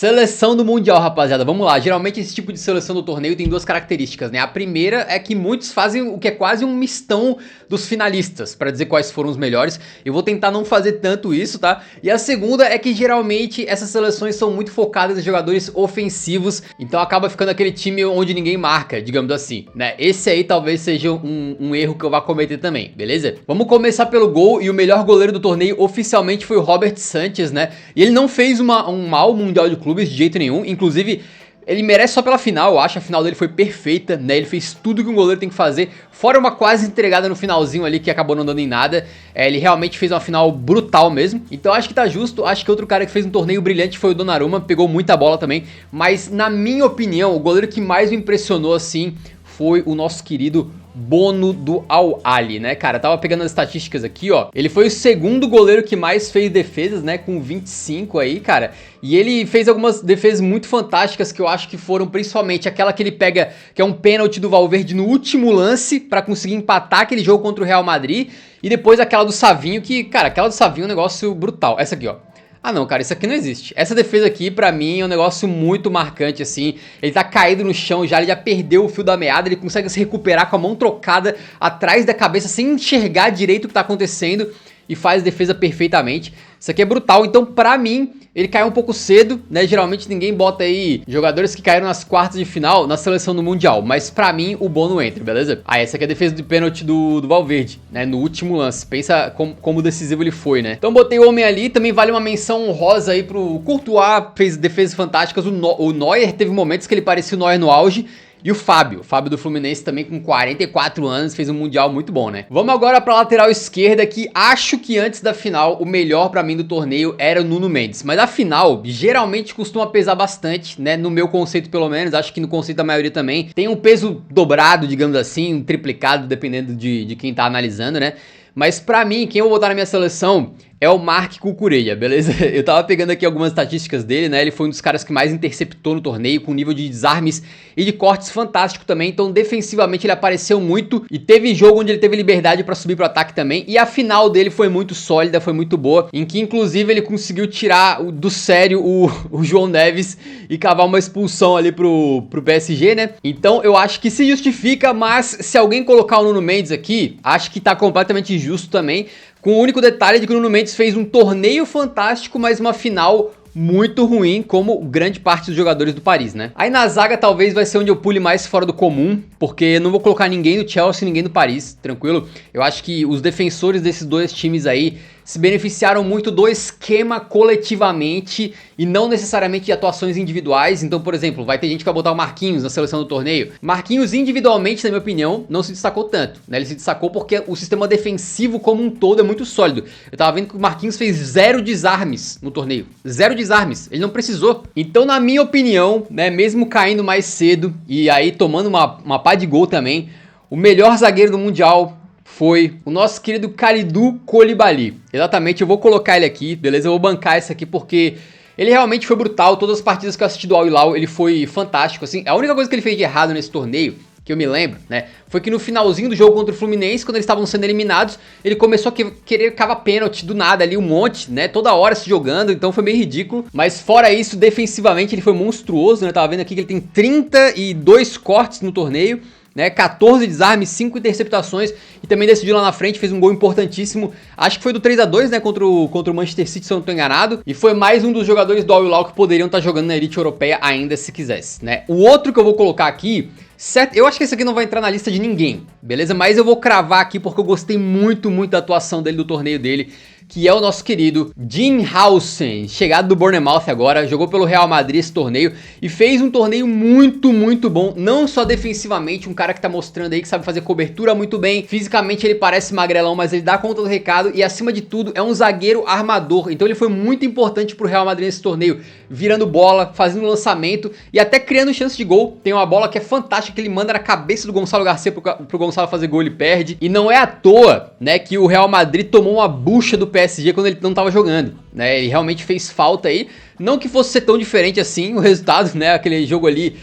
Seleção do Mundial, rapaziada, vamos lá. Geralmente esse tipo de seleção do torneio tem duas características, né? A primeira é que muitos fazem o que é quase um mistão dos finalistas, pra dizer quais foram os melhores. Eu vou tentar não fazer tanto isso, tá? E a segunda é que geralmente essas seleções são muito focadas em jogadores ofensivos, então acaba ficando aquele time onde ninguém marca, digamos assim, né? Esse aí talvez seja um erro que eu vá cometer também, beleza? Vamos começar pelo gol, e o melhor goleiro do torneio oficialmente foi o Robert Sanchez, né? E ele não fez um mau Mundial de Clubes de jeito nenhum, inclusive ele merece só pela final, eu acho. A final dele foi perfeita, né? Ele fez tudo que um goleiro tem que fazer, fora uma quase entregada no finalzinho ali que acabou não dando em nada. Ele realmente fez uma final brutal mesmo, então acho que tá justo. Acho que outro cara que fez um torneio brilhante foi o Donnarumma, pegou muita bola também, mas na minha opinião, o goleiro que mais me impressionou assim foi o nosso querido Bono do Al Ahly, né, cara? Tava pegando as estatísticas aqui, ó. Ele foi o segundo goleiro que mais fez defesas, né, com 25 aí, cara. E ele fez algumas defesas muito fantásticas, que eu acho que foram principalmente aquela que ele pega, que é um pênalti do Valverde no último lance pra conseguir empatar aquele jogo contra o Real Madrid. E depois aquela do Savinho, que, cara, aquela do Savinho é um negócio brutal. Essa aqui, ó. Ah não, cara, isso aqui não existe. Essa defesa aqui, pra mim, é um negócio muito marcante, assim. Ele tá caído no chão já, ele já perdeu o fio da meada, ele consegue se recuperar com a mão trocada atrás da cabeça, sem enxergar direito o que tá acontecendo, e faz a defesa perfeitamente. Isso aqui é brutal, então pra mim, ele caiu um pouco cedo, né? Geralmente ninguém bota aí jogadores que caíram nas quartas de final na seleção do Mundial, mas pra mim o Bono entra, beleza? Ah, essa aqui é a defesa de pênalti do Valverde, né? No último lance, pensa como decisivo ele foi, né? Então botei o homem ali, também vale uma menção honrosa aí pro Courtois, fez defesas fantásticas. O Neuer teve momentos que ele parecia o Neuer no auge. E o Fábio do Fluminense também com 44 anos, fez um Mundial muito bom, né? Vamos agora pra lateral esquerda, que acho que antes da final, o melhor pra mim do torneio era o Nuno Mendes. Mas a final, geralmente costuma pesar bastante, né? No meu conceito pelo menos, acho que no conceito da maioria também. Tem um peso dobrado, digamos assim, um triplicado, dependendo de quem tá analisando, né? Mas pra mim, quem eu vou botar na minha seleção é o Marc Cucurella, beleza? Eu tava pegando aqui algumas estatísticas dele, né? Ele foi um dos caras que mais interceptou no torneio, com nível de desarmes e de cortes fantástico também. Então, defensivamente, ele apareceu muito. E teve jogo onde ele teve liberdade pra subir pro ataque também. E a final dele foi muito sólida, foi muito boa. Em que, inclusive, ele conseguiu tirar do sério o João Neves e cavar uma expulsão ali pro PSG, né? Então, eu acho que se justifica, mas se alguém colocar o Nuno Mendes aqui, acho que tá completamente justo também. Com o único detalhe de que o Nuno Mendes fez um torneio fantástico, mas uma final muito ruim, como grande parte dos jogadores do Paris, né? Aí na zaga talvez vai ser onde eu pule mais fora do comum, porque eu não vou colocar ninguém do Chelsea, ninguém do Paris, tranquilo? Eu acho que os defensores desses dois times aí se beneficiaram muito do esquema coletivamente e não necessariamente de atuações individuais. Então, por exemplo, vai ter gente que vai botar o Marquinhos na seleção do torneio. Marquinhos individualmente, na minha opinião, não se destacou tanto, né? Ele se destacou porque o sistema defensivo como um todo é muito sólido. Eu tava vendo que o Marquinhos fez 0 desarmes no torneio. 0 desarmes, ele não precisou. Então, na minha opinião, né, mesmo caindo mais cedo e aí tomando uma pá de gol também, o melhor zagueiro do Mundial foi o nosso querido Kalidou Koulibaly. Exatamente, eu vou colocar ele aqui, beleza? Eu vou bancar esse aqui porque ele realmente foi brutal. Todas as partidas que eu assisti do Al Hilal, ele foi fantástico, assim. A única coisa que ele fez de errado nesse torneio, que eu me lembro, né, foi que no finalzinho do jogo contra o Fluminense, quando eles estavam sendo eliminados, ele começou a querer cavar pênalti do nada ali, um monte, né, toda hora se jogando, então foi meio ridículo. Mas fora isso, defensivamente ele foi monstruoso, né, tava vendo aqui que ele tem 32 cortes no torneio, né, 14 desarmes, 5 interceptações e também decidiu lá na frente, fez um gol importantíssimo, acho que foi do 3-2, né, contra o Manchester City, se eu não tô enganado, e foi mais um dos jogadores do Al Hilal que poderiam estar jogando na elite europeia ainda se quisesse, né. O outro que eu vou colocar aqui, certo, eu acho que esse aqui não vai entrar na lista de ninguém, beleza, mas eu vou cravar aqui porque eu gostei muito da atuação dele, do torneio dele, que é o nosso querido Dean Howson, chegado do Bournemouth agora, jogou pelo Real Madrid esse torneio e fez um torneio muito bom, não só defensivamente, um cara que tá mostrando aí que sabe fazer cobertura muito bem, fisicamente ele parece magrelão, mas ele dá conta do recado e acima de tudo é um zagueiro armador, então ele foi muito importante pro Real Madrid nesse torneio, virando bola, fazendo lançamento e até criando chance de gol. Tem uma bola que é fantástica que ele manda na cabeça do Gonçalo Garcia pro Gonçalo fazer gol, ele perde, e não é à toa, né, que o Real Madrid tomou uma bucha do PSG quando ele não tava jogando, né, ele realmente fez falta aí, Não que fosse ser tão diferente assim o resultado, né? Aquele jogo ali,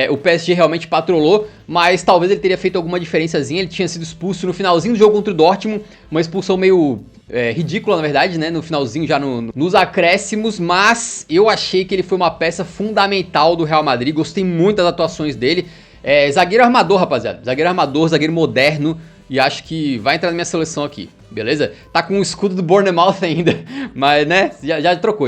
o PSG realmente patrolou, mas talvez ele teria feito alguma diferençazinha. Ele tinha sido expulso no finalzinho do jogo contra o Dortmund, uma expulsão meio ridícula, na verdade, né? No finalzinho, já nos acréscimos, mas eu achei que ele foi uma peça fundamental do Real Madrid. Gostei muito das atuações dele. Zagueiro armador, rapaziada. Zagueiro armador, zagueiro moderno. E acho que vai entrar na minha seleção aqui, beleza? Tá com o escudo do Bournemouth ainda, mas né, já trocou.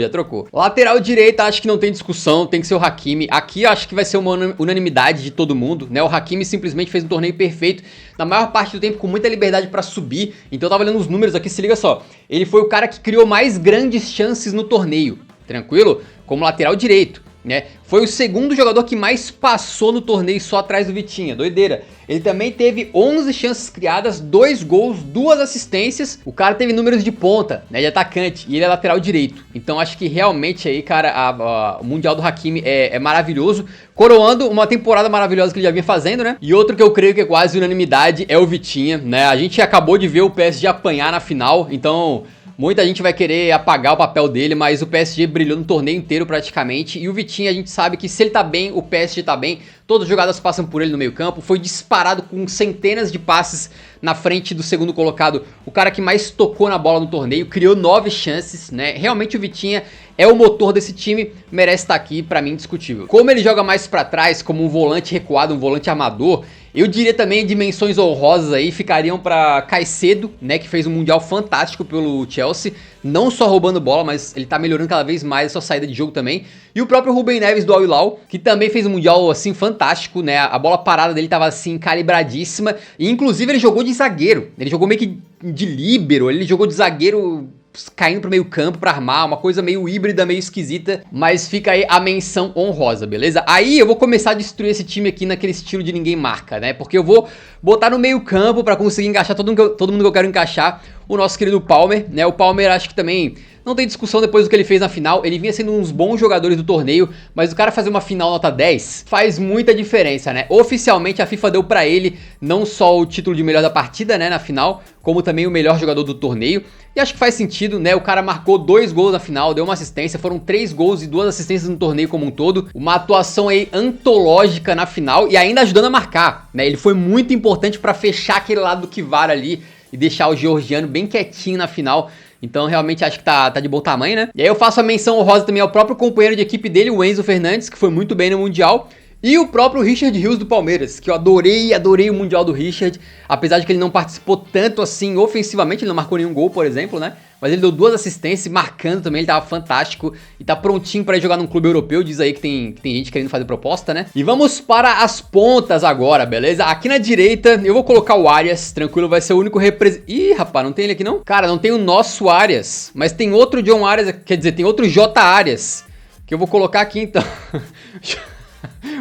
Lateral direita, acho que não tem discussão, tem que ser o Hakimi. Aqui acho que vai ser uma unanimidade de todo mundo, né? O Hakimi simplesmente fez um torneio perfeito, na maior parte do tempo com muita liberdade pra subir. Então eu tava olhando os números aqui, se liga só. Ele foi o cara que criou mais grandes chances no torneio, tranquilo? Como lateral direito. Né? Foi o segundo jogador que mais passou no torneio, só atrás do Vitinha, doideira. Ele também teve 11 chances criadas, 2 gols, 2 assistências. O cara teve números de ponta, né, de atacante, e ele é lateral direito. Então acho que realmente aí, cara, o Mundial do Hakimi é maravilhoso, coroando uma temporada maravilhosa que ele já vinha fazendo, né? E outro que eu creio que é quase unanimidade é o Vitinha, né? A gente acabou de ver o PSG apanhar na final, então muita gente vai querer apagar o papel dele, mas o PSG brilhou no torneio inteiro praticamente. E o Vitinha, a gente sabe que se ele tá bem, o PSG tá bem. Todas as jogadas passam por ele no meio campo. Foi disparado com centenas de passes na frente do segundo colocado. O cara que mais tocou na bola no torneio, criou 9 chances, né? Realmente o Vitinha é o motor desse time, merece estar aqui, pra mim, indiscutível. Como ele joga mais pra trás, como um volante recuado, um volante armador, eu diria também dimensões honrosas aí ficariam pra Caicedo, né, que fez um mundial fantástico pelo Chelsea, não só roubando bola, mas ele tá melhorando cada vez mais a sua saída de jogo também. E o próprio Rubem Neves do Al Hilal, que também fez um mundial assim fantástico, né? A bola parada dele tava assim calibradíssima, e inclusive ele jogou de zagueiro. Ele jogou meio que de líbero, ele jogou de zagueiro caindo pro meio campo pra armar, uma coisa meio híbrida, meio esquisita, mas fica aí a menção honrosa, beleza? Aí eu vou começar a destruir esse time aqui naquele estilo de ninguém marca, né? Porque eu vou botar no meio campo pra conseguir encaixar todo mundo que eu quero encaixar, o nosso querido Palmer, né? O Palmer acho que também não tem discussão depois do que ele fez na final. Ele vinha sendo uns bons jogadores do torneio, mas o cara fazer uma final nota 10 faz muita diferença, né? Oficialmente a FIFA deu pra ele não só o título de melhor da partida, né, na final, como também o melhor jogador do torneio. E acho que faz sentido, né? O cara marcou 2 gols na final, deu uma assistência, foram 3 gols e 2 assistências no torneio como um todo. Uma atuação aí antológica na final e ainda ajudando a marcar, né? Ele foi muito importante pra fechar aquele lado do Kivar ali e deixar o georgiano bem quietinho na final. Então realmente acho que tá de bom tamanho, né? E aí eu faço a menção honrosa também ao próprio companheiro de equipe dele, o Enzo Fernandes, que foi muito bem no Mundial. E o próprio Richard Rios do Palmeiras, que eu adorei o Mundial do Richard. Apesar de que ele não participou tanto assim ofensivamente, ele não marcou nenhum gol, por exemplo, né? Mas ele deu 2 assistências, marcando também, ele tava fantástico. E tá prontinho pra ir jogar num clube europeu, diz aí que tem gente querendo fazer proposta, né? E vamos para as pontas agora, beleza? Aqui na direita, eu vou colocar o Arias, tranquilo, vai ser o único representante... Ih, rapaz, não tem ele aqui não? Cara, não tem o nosso Arias, mas tem outro John Arias, quer dizer, tem outro J Arias, que eu vou colocar aqui então.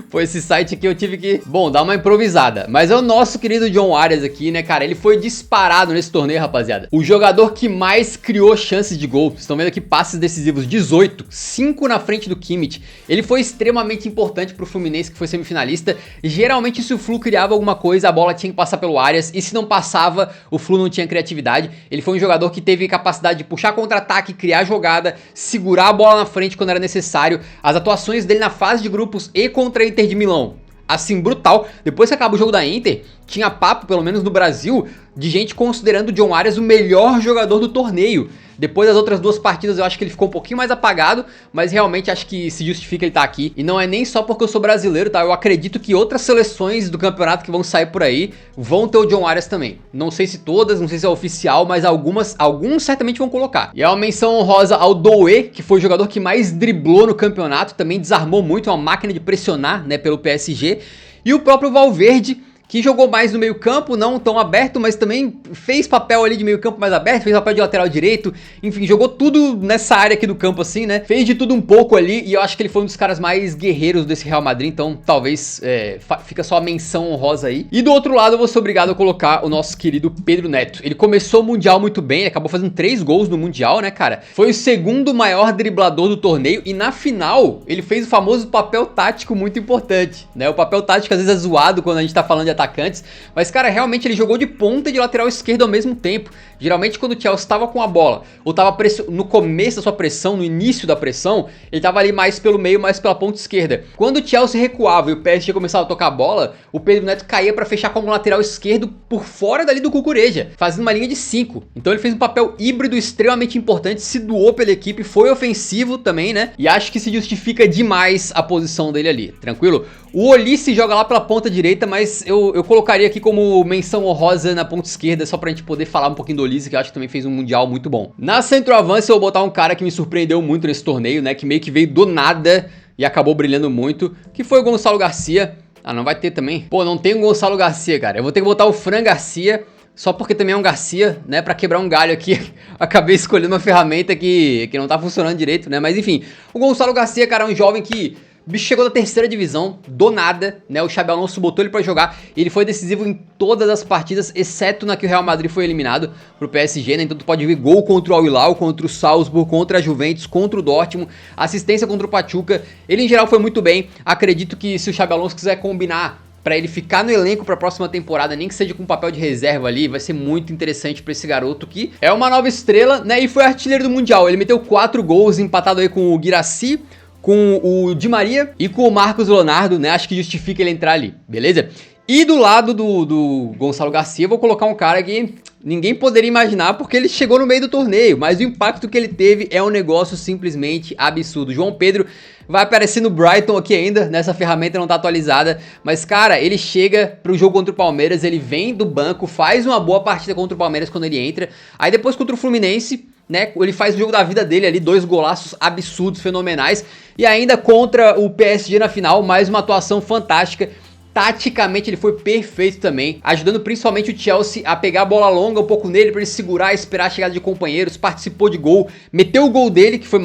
Foi esse site aqui, eu tive que, bom, dar uma improvisada. Mas é o nosso querido John Arias aqui, né, cara? Ele foi disparado nesse torneio, rapaziada. O jogador que mais criou chances de gol. Vocês estão vendo aqui passes decisivos, 18, 5 na frente do Kimmich. Ele foi extremamente importante pro Fluminense, que foi semifinalista. Geralmente, se o Flu criava alguma coisa, a bola tinha que passar pelo Arias. E se não passava, o Flu não tinha criatividade. Ele foi um jogador que teve capacidade de puxar contra-ataque, criar jogada, segurar a bola na frente quando era necessário. As atuações dele na fase de grupos e contra a Inter de Milão, assim, brutal. Depois que acaba o jogo da Inter, tinha papo, pelo menos no Brasil, de gente considerando o John Arias o melhor jogador do torneio. Depois das outras 2 partidas eu acho que ele ficou um pouquinho mais apagado, mas realmente acho que se justifica ele estar aqui. E não é nem só porque eu sou brasileiro, tá? Eu acredito que outras seleções do campeonato que vão sair por aí vão ter o John Arias também. Não sei se todas, não sei se é oficial, mas alguns certamente vão colocar. E é uma menção honrosa ao Doué, que foi o jogador que mais driblou no campeonato, também desarmou muito, uma máquina de pressionar, né, pelo PSG. E o próprio Valverde, que jogou mais no meio campo, não tão aberto, mas também fez papel ali de meio campo mais aberto, fez papel de lateral direito, enfim, jogou tudo nessa área aqui do campo assim, né? Fez de tudo um pouco ali e eu acho que ele foi um dos caras mais guerreiros desse Real Madrid, então talvez fica só a menção honrosa aí. E do outro lado eu vou ser obrigado a colocar o nosso querido Pedro Neto. Ele começou o Mundial muito bem, ele acabou fazendo 3 gols no Mundial, né, cara? Foi o segundo maior driblador do torneio e na final ele fez o famoso papel tático muito importante, né? O papel tático às vezes é zoado quando a gente tá falando de atacantes, mas cara, realmente ele jogou de ponta e de lateral esquerdo ao mesmo tempo. Geralmente quando o Chelsea estava com a bola, ou estava no começo da sua pressão, no início da pressão, ele estava ali mais pelo meio, mais pela ponta esquerda. Quando o Chelsea recuava e o PSG começava a tocar a bola, o Pedro Neto caía para fechar como lateral esquerdo por fora dali do Cucureja, fazendo uma linha de 5. Então ele fez um papel híbrido extremamente importante, se doou pela equipe, foi ofensivo também, né? E acho que se justifica demais a posição dele ali, tranquilo? O Olise joga lá pela ponta direita, mas eu colocaria aqui como menção honrosa na ponta esquerda, só pra gente poder falar um pouquinho do Olise, que eu acho que também fez um mundial muito bom. Na centroavância eu vou botar um cara que me surpreendeu muito nesse torneio, né, que meio que veio do nada e acabou brilhando muito, que foi o Gonçalo Garcia. Ah, não vai ter também? Pô, não tem o Gonçalo Garcia, cara. Eu vou ter que botar o Fran Garcia, só porque também é um Garcia, né, pra quebrar um galho aqui. Acabei escolhendo uma ferramenta que não tá funcionando direito, né, mas enfim. O Gonçalo Garcia, cara, é um jovem que... O bicho chegou da terceira divisão, do nada, né? O Xabi Alonso botou ele pra jogar e ele foi decisivo em todas as partidas, exceto na que o Real Madrid foi eliminado pro PSG, né? Então tu pode ver gol contra o Al Hilal, contra o Salzburg, contra a Juventus, contra o Dortmund, assistência contra o Pachuca. Ele em geral foi muito bem. Acredito que se o Xabi Alonso quiser combinar pra ele ficar no elenco pra próxima temporada, nem que seja com papel de reserva ali, vai ser muito interessante pra esse garoto que é uma nova estrela, né? E foi artilheiro do Mundial. Ele meteu 4 gols, empatado aí com o Guirassy, com o Di Maria e com o Marcos Leonardo, né? Acho que justifica ele entrar ali, beleza? E do lado do Gonçalo Garcia, eu vou colocar um cara que ninguém poderia imaginar porque ele chegou no meio do torneio, mas o impacto que ele teve é um negócio simplesmente absurdo. João Pedro vai aparecer no Brighton aqui ainda, nessa ferramenta não tá atualizada, mas cara, ele chega pro jogo contra o Palmeiras, ele vem do banco, faz uma boa partida contra o Palmeiras quando ele entra, aí depois contra o Fluminense, né, ele faz o jogo da vida dele ali, 2 golaços absurdos, fenomenais, e ainda contra o PSG na final, mais uma atuação fantástica. Taticamente ele foi perfeito também, ajudando principalmente o Chelsea a pegar a bola longa um pouco nele para ele segurar, esperar a chegada de companheiros, participou de gol, meteu o gol dele, que foi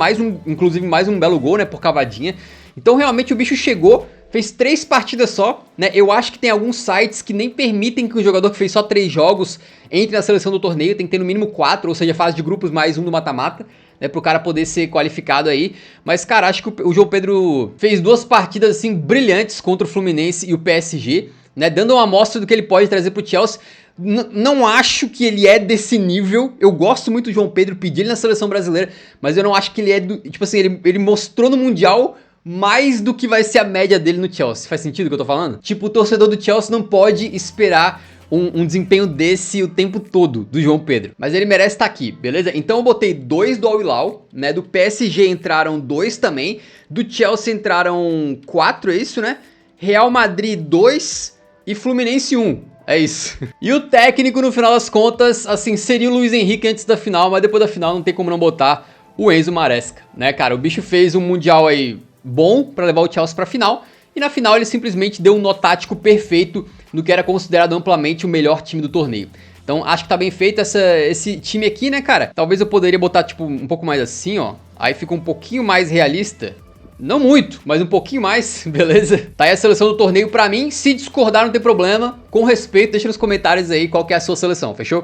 inclusive mais um belo gol, né, por cavadinha. Então realmente o bicho chegou, fez 3 partidas só, né? Eu acho que tem alguns sites que nem permitem que o jogador que fez só 3 jogos entre na seleção do torneio, tem que ter no mínimo 4, ou seja, fase de grupos mais um do mata-mata, né, pro cara poder ser qualificado aí. Mas, cara, acho que o João Pedro fez 2 partidas, assim, brilhantes contra o Fluminense e o PSG, né, dando uma amostra do que ele pode trazer pro Chelsea. Não acho que ele é desse nível. Eu gosto muito do João Pedro, pedi ele na seleção brasileira, mas eu não acho que ele é do... Tipo assim, ele mostrou no Mundial mais do que vai ser a média dele no Chelsea. Faz sentido o que eu tô falando? Tipo, o torcedor do Chelsea não pode esperar um desempenho desse o tempo todo do João Pedro, mas ele merece estar aqui, beleza? Então eu botei 2 do Al Hilal, né? Do PSG entraram 2 também, do Chelsea entraram 4, é isso, né? Real Madrid 2 e Fluminense 1. É isso. E o técnico, no final das contas, assim, seria o Luiz Henrique antes da final, mas depois da final não tem como não botar o Enzo Maresca, né, cara? O bicho fez um Mundial aí bom pra levar o Chelsea pra final, e na final ele simplesmente deu um nó tático perfeito no que era considerado amplamente o melhor time do torneio. Então acho que tá bem feito esse time aqui, né, cara? Talvez eu poderia botar, tipo, um pouco mais assim, ó. Aí fica um pouquinho mais realista. Não muito, mas um pouquinho mais, beleza? Tá aí a seleção do torneio pra mim. Se discordar não tem problema. Com respeito, deixa nos comentários aí qual que é a sua seleção, fechou?